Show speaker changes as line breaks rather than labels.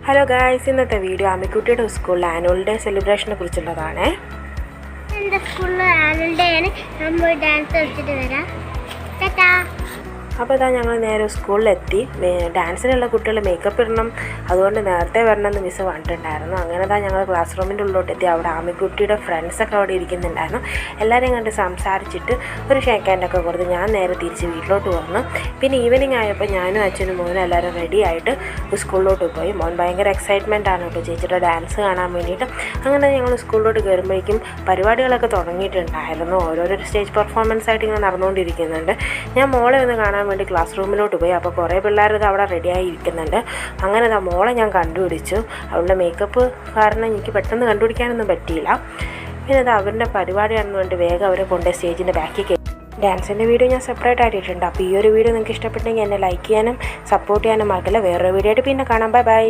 Hello guys, ഇന്നത്തെ video അമ്മിക്കുട്ടിയുടെ സ്കൂളിൽ annual day സെലിബ്രേഷനെ കുറിച്ചുള്ളതാണ്.
എൻ്റെ സ്കൂളിൽ ആനുവൽ ഡേ ആണ്. നമ്മൾ ഡാൻസ് കളിച്ചിട്ട് വരാം. ടാറ്റാ.
അപ്പോൾ ഇതാ ഞങ്ങൾ നേരെ സ്കൂളിലെത്തി. ഡാൻസിനുള്ള കുട്ടികൾ മേക്കപ്പ് ഇടണം, അതുകൊണ്ട് നേരത്തെ വരണമെന്ന് മിസ്സ് പറഞ്ഞിട്ടുണ്ടായിരുന്നു. അങ്ങനെ തന്നെ ഞങ്ങൾ ക്ലാസ് റൂമിൻ്റെ ഉള്ളിലോട്ടെത്തി. അവിടെ ആമിക്കുട്ടിയുടെ ഫ്രണ്ട്സൊക്കെ അവിടെ ഇരിക്കുന്നുണ്ടായിരുന്നു. എല്ലാവരെയും കണ്ട് സംസാരിച്ചിട്ട് ഒരു ഷേക്ക് ഹാൻഡൊക്കെ കൊടുത്ത് ഞാൻ നേരെ തിരിച്ച് വീട്ടിലോട്ട് വന്നു. പിന്നെ ഈവനിങ് ആയപ്പോൾ ഞാനും അച്ഛനും മോനും എല്ലാവരും റെഡി ആയിട്ട് സ്കൂളിലോട്ട് പോയി. മോൻ ഭയങ്കര എക്സൈറ്റ്മെൻ്റ് ആണ് കേട്ടോ ചേച്ചിയുടെ ഡാൻസ് കാണാൻ വേണ്ടിയിട്ട്. അങ്ങനെ ഞങ്ങൾ സ്കൂളിലോട്ട് കയറുമ്പോഴേക്കും പരിപാടികളൊക്കെ തുടങ്ങിയിട്ടുണ്ടായിരുന്നു. ഓരോരോ സ്റ്റേജ് പെർഫോമൻസ് ആയിട്ട് ഇങ്ങനെ നടന്നുകൊണ്ടിരിക്കുന്നുണ്ട്. ഞാൻ മോളെ ഒന്ന് കാണാൻ വേണ്ടി ക്ലാസ് റൂമിലോട്ട് പോയി. അപ്പോൾ കുറേ പിള്ളേർ അവിടെ റെഡിയായി ഇരിക്കുന്നുണ്ട്. അങ്ങനെ മോളെ ഞാൻ കണ്ടുപിടിച്ചു. അവളുടെ മേക്കപ്പ് കാരണം എനിക്ക് പെട്ടെന്ന് കണ്ടുപിടിക്കാനൊന്നും പറ്റിയില്ല. പിന്നെ അത് അവരുടെ പരിപാടിയാണെന്ന് വേണ്ടി വേഗം അവരെ കൊണ്ട് സ്റ്റേജിൻ്റെ ബാക്കിൽ കയറി. ഡാൻസിൻ്റെ വീഡിയോ ഞാൻ സെപ്പറേറ്റ് ആയിട്ടിട്ടുണ്ട്. അപ്പോൾ ഈ ഒരു വീഡിയോ നിങ്ങൾക്ക് ഇഷ്ടപ്പെട്ടെങ്കിൽ എന്നെ ലൈക്ക് ചെയ്യാനും സപ്പോർട്ട് ചെയ്യാനും മറക്കില്ല. വേറൊരു വീഡിയോ ആയിട്ട് പിന്നെ കാണാം. ബൈ.